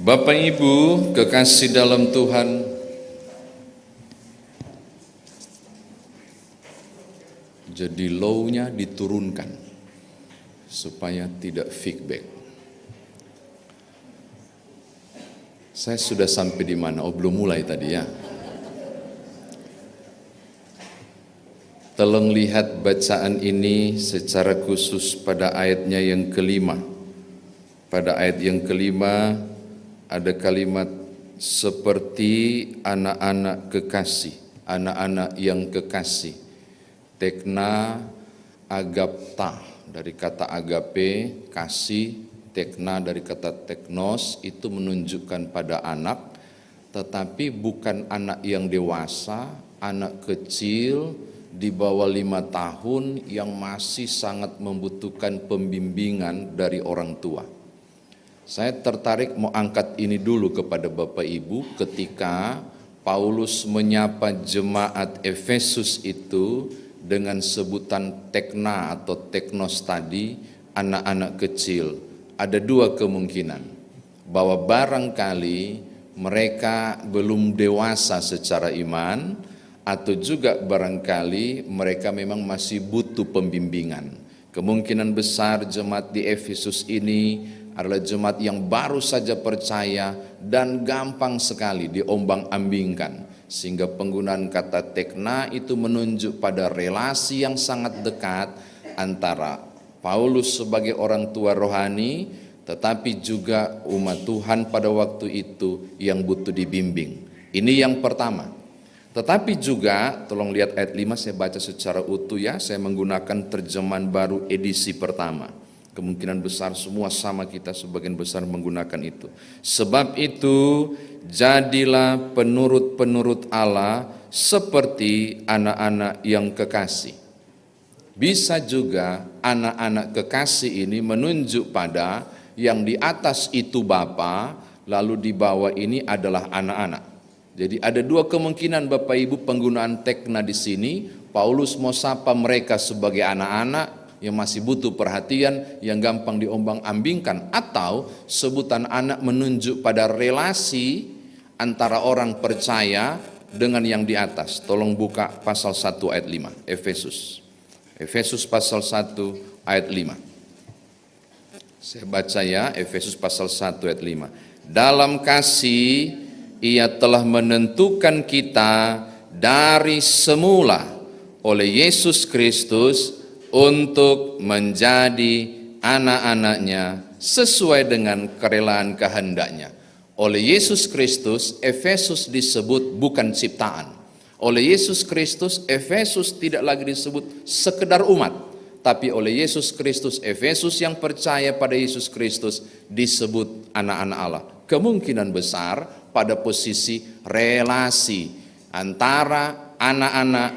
Bapak Ibu kekasih dalam Tuhan, jadi low-nya diturunkan supaya tidak feedback. Saya sudah sampai di mana? Oh, belum mulai tadi ya. Tolong lihat bacaan ini secara khusus pada ayatnya yang kelima. Pada ayat yang kelima ada kalimat seperti anak-anak kekasih, anak-anak yang kekasih. Tekna agapta dari kata agape, kasih, tekna dari kata teknos itu menunjukkan pada anak, tetapi bukan anak yang dewasa, anak kecil di bawah 5 tahun yang masih sangat membutuhkan pembimbingan dari orang tua. Saya tertarik mau angkat ini dulu kepada Bapak Ibu ketika Paulus menyapa jemaat Efesus itu dengan sebutan tekna atau teknos tadi, anak-anak kecil. Ada dua kemungkinan, bahwa barangkali mereka belum dewasa secara iman, atau juga barangkali mereka memang masih butuh pembimbingan. Kemungkinan besar jemaat di Efesus ini adalah jemaat yang baru saja percaya dan gampang sekali diombang-ambingkan, sehingga penggunaan kata tekna itu menunjuk pada relasi yang sangat dekat antara Paulus sebagai orang tua rohani, tetapi juga umat Tuhan pada waktu itu yang butuh dibimbing. Ini yang pertama. Tetapi juga, tolong lihat ayat 5, saya baca secara utuh ya, saya menggunakan terjemahan baru edisi pertama. Kemungkinan besar semua sama kita, sebagian besar menggunakan itu. Sebab itu, jadilah penurut-penurut Allah seperti anak-anak yang kekasih. Bisa juga anak-anak kekasih ini menunjuk pada yang di atas itu Bapa, lalu di bawah ini adalah anak-anak. Jadi ada dua kemungkinan Bapak Ibu penggunaan tekna di sini. Paulus mau sapa mereka sebagai anak-anak yang masih butuh perhatian, yang gampang diombang-ambingkan, atau sebutan anak menunjuk pada relasi antara orang percaya dengan yang di atas. Tolong buka pasal 1 ayat 5, Efesus. Efesus pasal 1 ayat 5. Saya baca ya, Efesus pasal 1 ayat 5. Dalam kasih Ia telah menentukan kita dari semula oleh Yesus Kristus untuk menjadi anak-anaknya sesuai dengan kerelaan kehendaknya. Oleh Yesus Kristus, Efesus disebut bukan ciptaan. Oleh Yesus Kristus, Efesus tidak lagi disebut sekedar umat, tapi oleh Yesus Kristus, Efesus yang percaya pada Yesus Kristus disebut anak-anak Allah. Kemungkinan besar pada posisi relasi antara anak-anak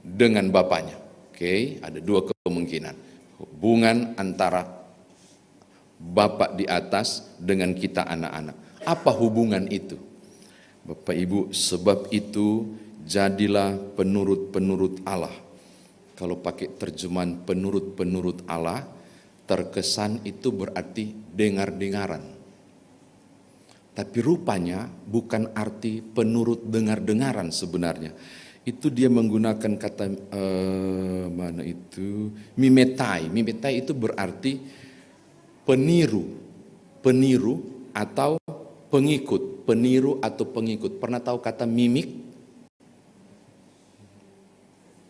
dengan bapaknya. Oke, ada dua kemungkinan. Hubungan antara bapak di atas dengan kita anak-anak. Apa hubungan itu? Bapak Ibu, sebab itu jadilah penurut-penurut Allah. Kalau pakai terjemahan penurut-penurut Allah, terkesan itu berarti dengar-dengaran. Tapi rupanya bukan arti penurut dengar-dengaran sebenarnya. Itu dia menggunakan kata mana itu? Mimetai. Mimetai itu berarti peniru. Peniru atau pengikut. Peniru atau pengikut. Pernah tahu kata mimik?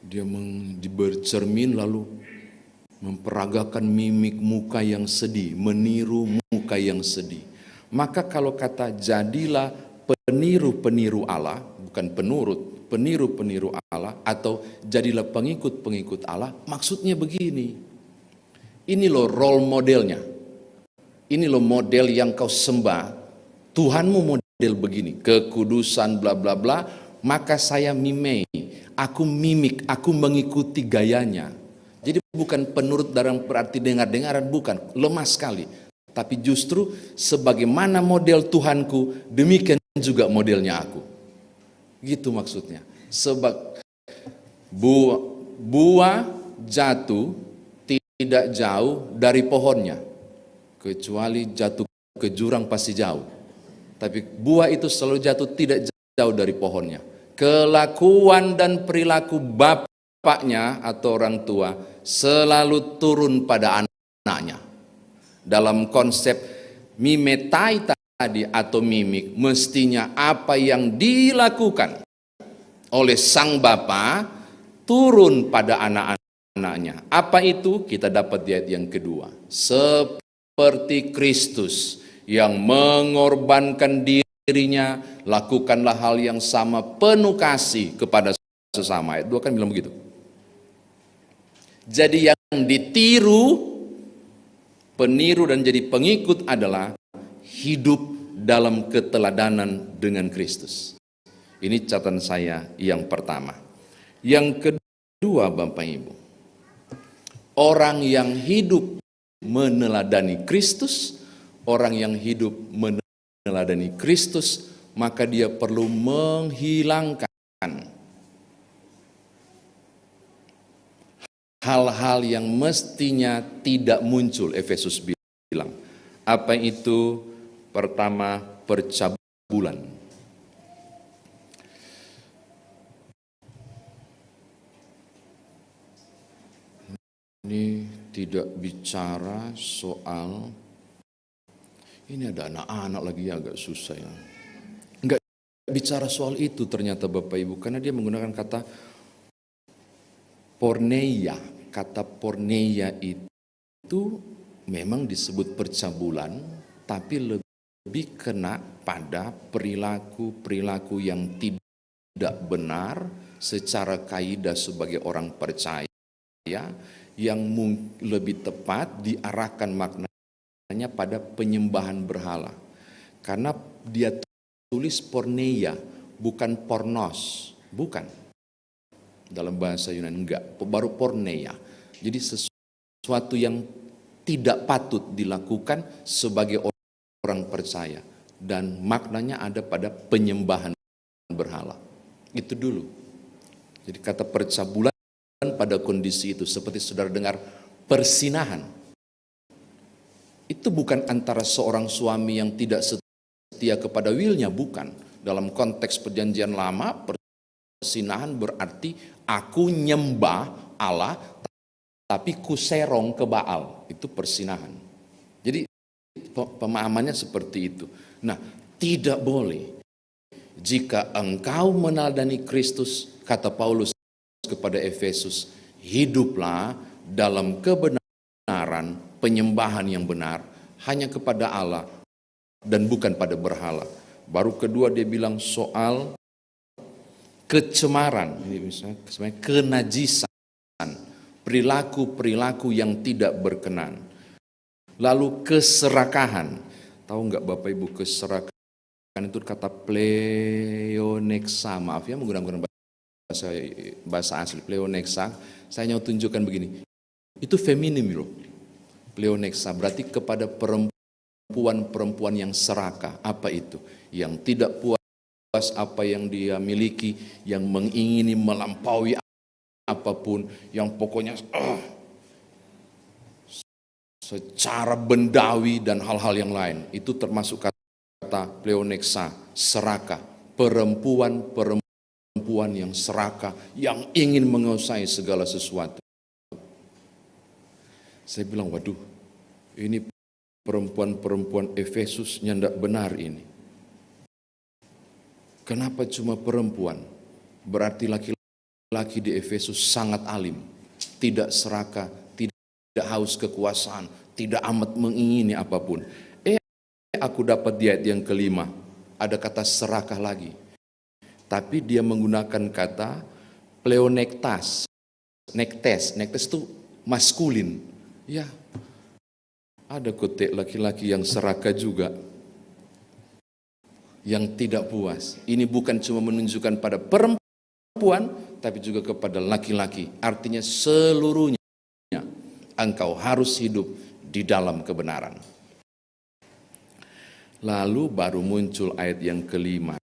Dia bercermin lalu memperagakan mimik muka yang sedih, meniru muka yang sedih. Maka kalau kata jadilah peniru-peniru Allah, bukan penurut, peniru-peniru Allah, atau jadilah pengikut-pengikut Allah, maksudnya begini. Ini loh role modelnya. Ini loh model yang kau sembah. Tuhanmu model begini, kekudusan bla bla bla, maka saya mimei, aku mimik, aku mengikuti gayanya. Jadi bukan penurut dalam berarti dengar-dengaran, bukan, lemah sekali. Tapi justru sebagaimana model Tuhanku, demikian juga modelnya aku. Gitu maksudnya. Sebab buah jatuh tidak jauh dari pohonnya. Kecuali jatuh ke jurang pasti jauh. Tapi buah itu selalu jatuh tidak jauh dari pohonnya. Kelakuan dan perilaku bapaknya atau orang tua selalu turun pada anaknya. Dalam konsep mimetai tadi atau mimik, mestinya apa yang dilakukan oleh sang bapa turun pada anak-anaknya. Apa itu? Kita dapat di ayat yang kedua. Seperti Kristus yang mengorbankan dirinya, lakukanlah hal yang sama, penuh kasih kepada sesama. Ayat 2 kan bilang begitu. Jadi yang ditiru, peniru dan jadi pengikut adalah hidup dalam keteladanan dengan Kristus. Ini catatan saya yang pertama. Yang kedua, Bapak Ibu, orang yang hidup meneladani Kristus, orang yang hidup meneladani Kristus, maka dia perlu menghilangkan hal-hal yang mestinya tidak muncul. Efesus bilang, apa itu? Pertama, percabulan. Ini tidak bicara soal, ini ada anak-anak lagi agak susah ya. Enggak bicara soal itu ternyata Bapak Ibu, karena dia menggunakan kata porneia. Kata porneia itu memang disebut percabulan, tapi lebih kena pada perilaku-perilaku yang tidak benar secara kaidah sebagai orang percaya, yang lebih tepat diarahkan maknanya pada penyembahan berhala. Karena dia tulis porneia, bukan pornos, bukan. Dalam bahasa Yunani enggak, baru porneia. Jadi sesuatu yang tidak patut dilakukan sebagai orang percaya, dan maknanya ada pada penyembahan berhala. Itu dulu. Jadi kata percabulan pada kondisi itu seperti saudara dengar persinahan. Itu bukan antara seorang suami yang tidak setia kepada willnya, bukan. Dalam konteks perjanjian lama, persinahan berarti aku nyembah Allah tapi kuserong ke Baal. Itu persinahan. Jadi pemahamannya seperti itu. Nah, tidak boleh jika engkau meneladani Kristus, kata Paulus kepada Efesus, hiduplah dalam kebenaran, penyembahan yang benar hanya kepada Allah dan bukan pada berhala. Baru kedua dia bilang soal kecemaran, ini misalnya kenajisan, perilaku-perilaku yang tidak berkenan. Lalu keserakahan. Tahu nggak Bapak Ibu, keserakahan itu kata pleoneksa, maaf ya menggunakan bahasa asli, pleoneksa. Saya mau tunjukkan begini, itu feminim loh. Pleoneksa berarti kepada perempuan-perempuan yang serakah. Apa itu? Yang tidak puas apa yang dia miliki, yang mengingini melampaui apapun, yang pokoknya secara bendawi dan hal-hal yang lain. Itu termasuk kata pleoneksa, serakah, perempuan yang serakah, yang ingin menguasai segala sesuatu. Saya bilang, waduh, ini perempuan-perempuan Efesus nyandak benar ini. Kenapa cuma perempuan? Berarti laki-laki di Efesus sangat alim, tidak serakah, tidak haus kekuasaan, tidak amat mengingini apapun. Aku dapat di ayat yang kelima, ada kata serakah lagi. Tapi dia menggunakan kata pleonektas, nektes itu maskulin. Ya, ada kotek laki-laki yang serakah juga, yang tidak puas. Ini bukan cuma menunjukkan pada perempuan, tapi juga kepada laki-laki. Artinya seluruhnya engkau harus hidup di dalam kebenaran. Lalu baru muncul ayat yang kelima.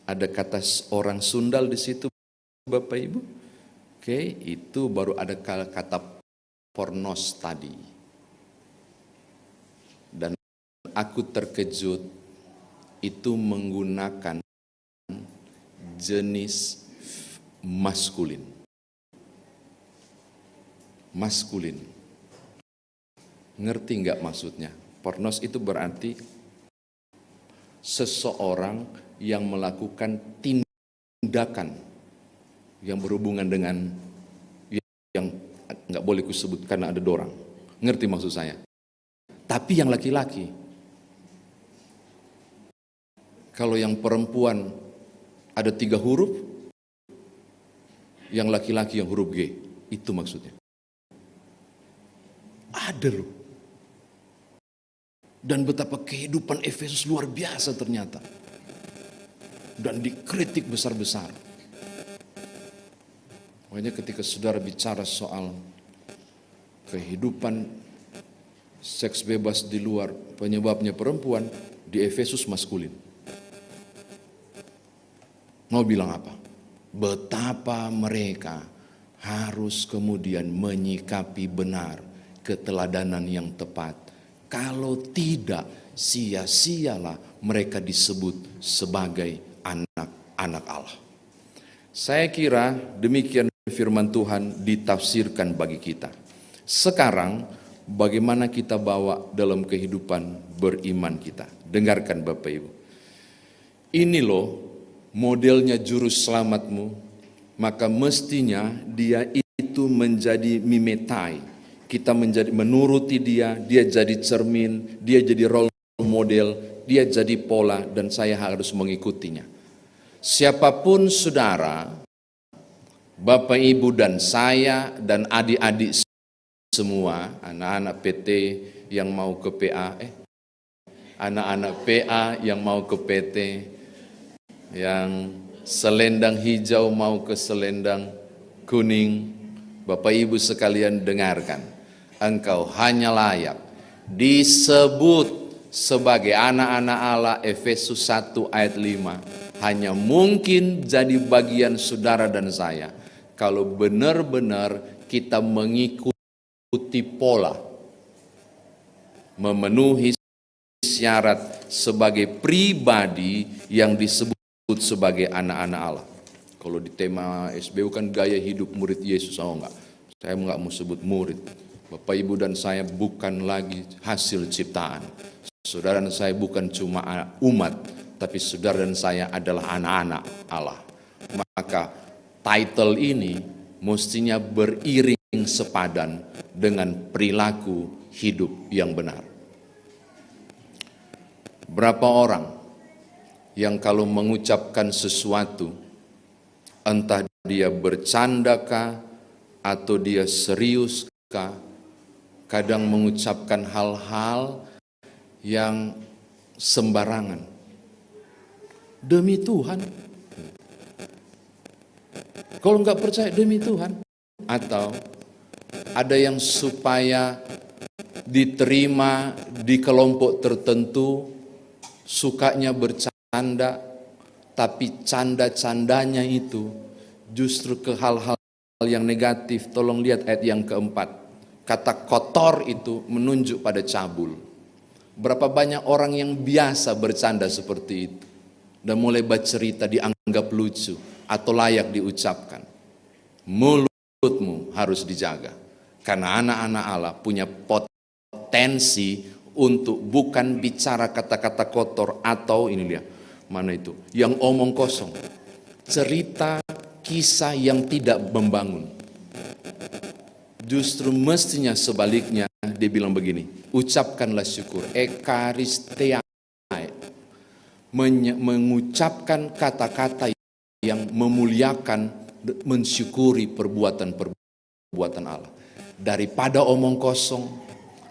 Ada kata orang sundal di situ, Bapak Ibu. Oke, itu baru ada kata pornos tadi. Dan aku terkejut itu menggunakan jenis maskulin. Maskulin. Ngerti nggak maksudnya? Pornos itu berarti seseorang yang melakukan tindakan yang berhubungan dengan yang nggak boleh kusebut karena ada dorang. Ngerti maksud saya? Tapi yang laki-laki, kalau yang perempuan ada 3 huruf, yang laki-laki yang huruf G, itu maksudnya. Ada loh. Dan betapa kehidupan Efesus luar biasa ternyata. Dan dikritik besar-besar. Makanya ketika saudara bicara soal kehidupan seks bebas di luar, penyebabnya perempuan, di Efesus maskulin. Mau bilang apa? Betapa mereka harus kemudian menyikapi benar keteladanan yang tepat. Kalau tidak, sia-sialah mereka disebut sebagai anak-anak Allah. Saya kira demikian firman Tuhan ditafsirkan bagi kita. Sekarang bagaimana kita bawa dalam kehidupan beriman kita? Dengarkan Bapak Ibu. Ini loh modelnya juru selamatmu, maka mestinya dia itu menjadi mimetai. Kita menjadi menuruti dia jadi cermin, dia jadi role model, dia jadi pola, dan saya harus mengikutinya. Siapapun saudara, Bapak Ibu dan saya dan adik-adik semua, anak-anak PT yang mau ke PA, anak-anak PA yang mau ke PT, yang selendang hijau mau ke selendang kuning, Bapak Ibu sekalian dengarkan. Engkau hanya layak disebut sebagai anak-anak Allah, Efesus 1 ayat 5. Hanya mungkin jadi bagian saudara dan saya kalau benar-benar kita mengikuti pola, memenuhi syarat sebagai pribadi yang disebut sebagai anak-anak Allah. Kalau di tema SBU kan gaya hidup murid Yesus, enggak. Saya enggak mau sebut murid. Bapak Ibu dan saya bukan lagi hasil ciptaan. Saudara dan saya bukan cuma umat, tapi saudara dan saya adalah anak-anak Allah. Maka title ini mestinya beriring sepadan dengan perilaku hidup yang benar. Berapa orang yang kalau mengucapkan sesuatu, entah dia bercandakah atau dia seriuskah, kadang mengucapkan hal-hal yang sembarangan. Demi Tuhan. Kalau enggak percaya demi Tuhan. Atau ada yang supaya diterima di kelompok tertentu, sukanya bercanda, tapi canda-candanya itu justru ke hal-hal yang negatif. Tolong lihat ayat yang keempat. Kata kotor itu menunjuk pada cabul. Berapa banyak orang yang biasa bercanda seperti itu. Dan mulai bercerita dianggap lucu atau layak diucapkan. Mulutmu harus dijaga. Karena anak-anak Allah punya potensi untuk bukan bicara kata-kata kotor atau ini dia, mana itu, yang omong kosong. Cerita kisah yang tidak membangun. Justru mestinya sebaliknya dia bilang begini, ucapkanlah syukur, ekaristia, mengucapkan kata-kata yang memuliakan, mensyukuri perbuatan Allah. Daripada omong kosong,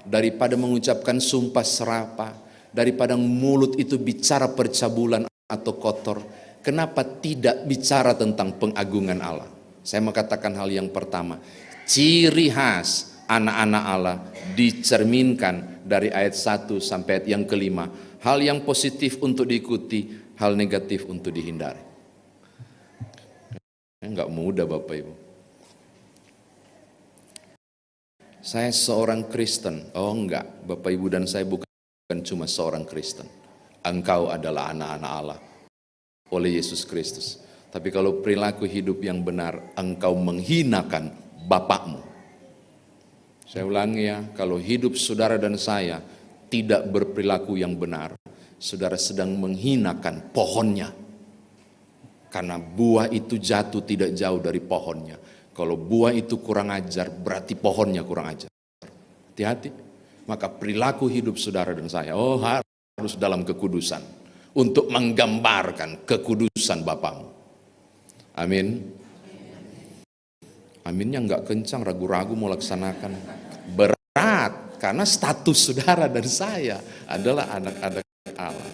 daripada mengucapkan sumpah serapah, daripada mulut itu bicara percabulan atau kotor, kenapa tidak bicara tentang pengagungan Allah? Saya mau katakan hal yang pertama. Ciri khas anak-anak Allah dicerminkan dari ayat 1 sampai ayat yang kelima. Hal yang positif untuk diikuti, hal negatif untuk dihindari. Enggak mudah Bapak Ibu. Saya seorang Kristen. Oh enggak, Bapak Ibu dan saya bukan bukan cuma seorang Kristen. Engkau adalah anak-anak Allah oleh Yesus Kristus. Tapi kalau perilaku hidup yang benar, engkau menghinakan Bapakmu. Saya ulangi ya, kalau hidup saudara dan saya tidak berperilaku yang benar, saudara sedang menghinakan pohonnya. Karena buah itu jatuh tidak jauh dari pohonnya. Kalau buah itu kurang ajar, berarti pohonnya kurang ajar. Hati-hati. Maka perilaku hidup saudara dan saya, harus dalam kekudusan. Untuk menggambarkan kekudusan Bapamu. Amin. Aminnya enggak kencang, ragu-ragu mau laksanakan. Berat, karena status saudara dan saya adalah anak-anak Allah.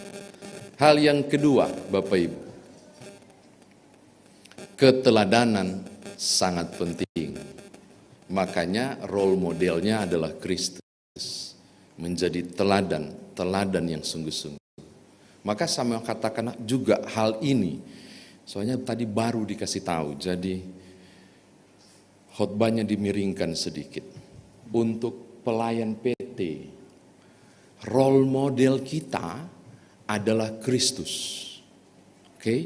Hal yang kedua, Bapak Ibu. Keteladanan sangat penting. Makanya role modelnya adalah Kristus. Menjadi teladan yang sungguh-sungguh. Maka saya katakan juga hal ini. Soalnya tadi baru dikasih tahu, jadi khotbahnya dimiringkan sedikit. Untuk pelayan PT, role model kita adalah Kristus. Oke?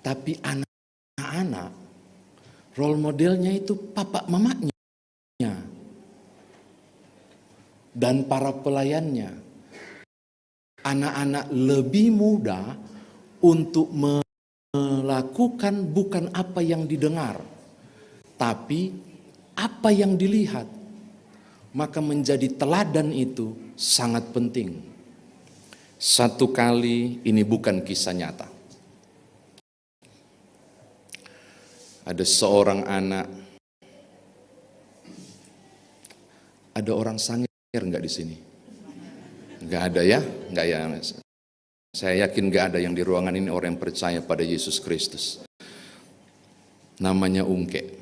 Tapi anak-anak, role modelnya itu papa mamanya. Dan para pelayannya. Anak-anak lebih muda untuk melakukan bukan apa yang didengar, tapi apa yang dilihat. Maka menjadi teladan itu sangat penting. Satu kali, ini bukan kisah nyata. Ada seorang anak, ada orang sangir enggak di sini? Enggak ada ya? Enggak ya? Saya yakin gak ada yang di ruangan ini orang yang percaya pada Yesus Kristus. Namanya Ungke.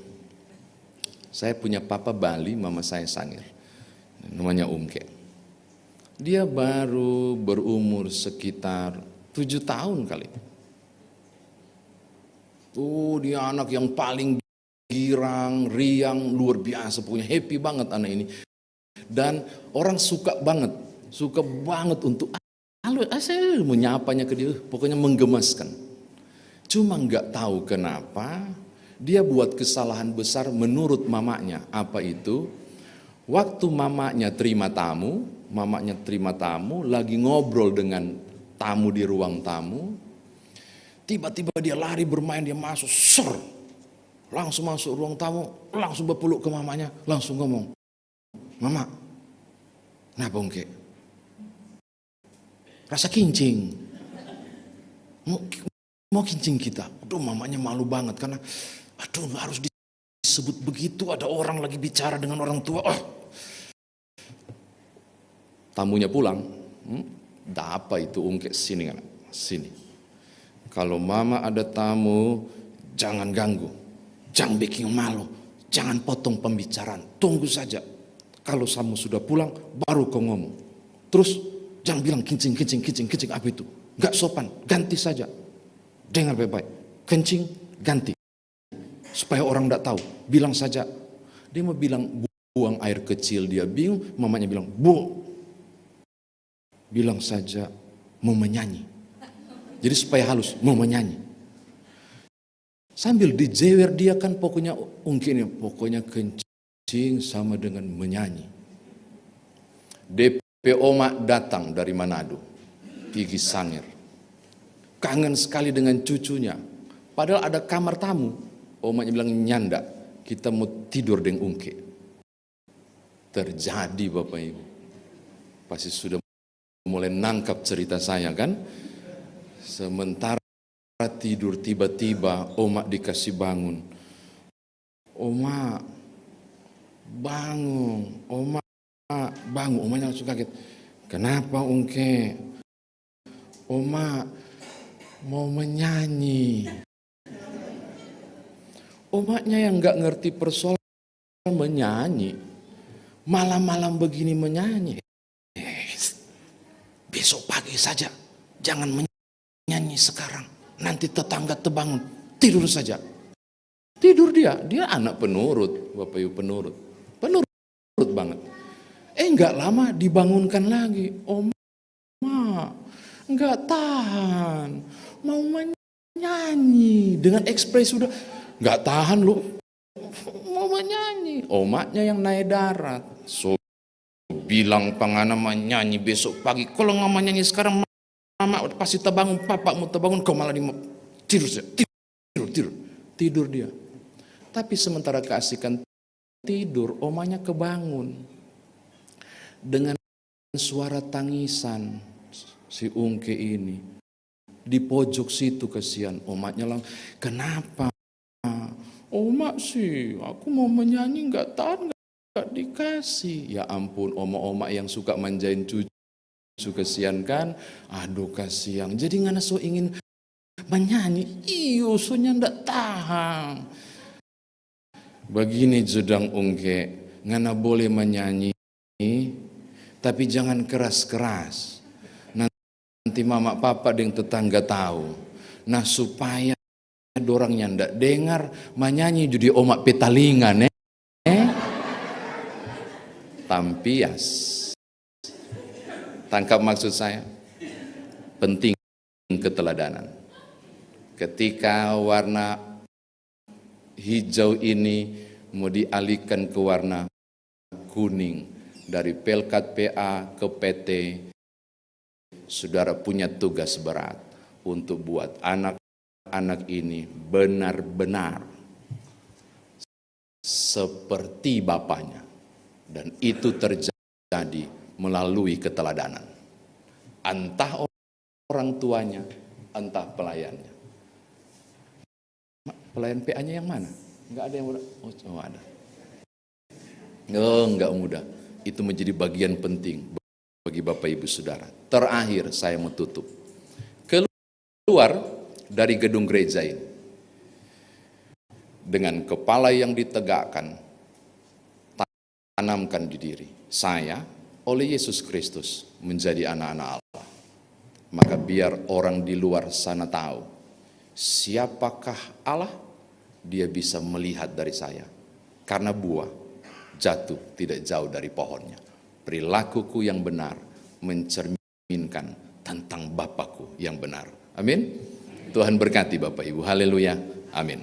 Saya punya papa Bali, mama saya Sangir. Namanya Ungke. Dia baru berumur sekitar 7 tahun kali. Dia anak yang paling girang, riang, luar biasa. Punya happy banget anak ini. Dan orang suka banget untuk saya menyapanya ke dia, pokoknya menggemaskan. Cuma nggak tahu kenapa dia buat kesalahan besar menurut mamanya. Apa itu? Waktu mamanya terima tamu, lagi ngobrol dengan tamu di ruang tamu. Tiba-tiba dia lari bermain, dia masuk, langsung masuk ruang tamu, langsung berpeluk ke mamanya, langsung ngomong, "Mama, kenapa Ungke? Rasa kincing. Mau kincing kita." Aduh, mamanya malu banget karena harus disebut begitu, ada orang lagi bicara dengan orang tua. Tamunya pulang. Apa itu Ungke? Sini kan? Sini. Kalau mama ada tamu, jangan ganggu. Jangan bikin malu. Jangan potong pembicaraan. Tunggu saja. Kalau kamu sudah pulang, baru kau ngomong. Terus jangan bilang kencing, apa itu? Gak sopan, ganti saja. Dengar baik-baik, kencing, ganti. Supaya orang gak tahu, bilang saja. Dia mau bilang buang air kecil, dia bingung, mamanya bilang, bilang saja mau menyanyi. Jadi supaya halus, mau menyanyi. Sambil dijewer dia kan pokoknya Ungki ini, pokoknya kencing sama dengan menyanyi. Oma datang dari Manado, pergi Sangir. Kangen sekali dengan cucunya. Padahal ada kamar tamu. Omanya bilang, "Nyanda, kita mau tidur dengan Ungke." Terjadi Bapak Ibu. Pasti sudah mulai nangkap cerita saya kan. Sementara tidur tiba-tiba Oma dikasih bangun. "Oma, bangun, Oma. Bangun." Omanya langsung kaget. "Kenapa Ungke?" "Oma mau menyanyi." Omanya yang gak ngerti persoalan menyanyi. Malam-malam begini menyanyi. Besok pagi saja. Jangan menyanyi sekarang. Nanti tetangga terbangun. Tidur saja. Tidur dia. Dia anak penurut. Bapak Ibu penurut. Penurut banget. Enggak lama dibangunkan lagi. nggak tahan, mau menyanyi dengan ekspresi sudah nggak tahan lu, mau menyanyi. Omaknya yang naik darat, so bilang pangana menyanyi besok pagi. Kalau nggak menyanyi sekarang, mama pasti terbangun, papa mau terbangun, kau malah tidur dia. Tapi sementara keasikan tidur, omanya kebangun dengan suara tangisan si Ungke ini di pojok situ. Kasihan omaknya lang, kenapa? Omak sih, aku mau menyanyi nggak tahan, nggak dikasih. Ya ampun, oma-oma yang suka manjain cucu, kasihan kan? Aduh kasihan. Jadi ngana so ingin menyanyi, iyo sonya ndak tahan. Begini Judang Ungke, ngana boleh menyanyi, tapi jangan keras-keras. Nanti mama papa dan tetangga tahu. Nah supaya dorangnya ndak dengar menyanyi jadi omak petalingan tampias. Tangkap maksud saya? Penting keteladanan. Ketika warna hijau ini mau dialihkan ke warna kuning dari Pelkat PA ke PT, saudara punya tugas berat untuk buat anak ini benar-benar seperti bapaknya, dan itu terjadi melalui keteladanan, entah orang tuanya, entah pelayannya. Pelayan PA-nya yang mana? Enggak ada yang muda. Oh ada. Enggak muda. Itu menjadi bagian penting bagi Bapak Ibu Saudara. Terakhir saya mau tutup. Keluar dari gedung gereja ini dengan kepala yang ditegakkan, tanamkan di diri saya oleh Yesus Kristus menjadi anak-anak Allah. Maka biar orang di luar sana tahu siapakah Allah, dia bisa melihat dari saya. Karena buah jatuh tidak jauh dari pohonnya. Perilakuku yang benar mencerminkan tentang Bapakku yang benar. Amin. Tuhan berkati Bapak Ibu. Haleluya. Amin.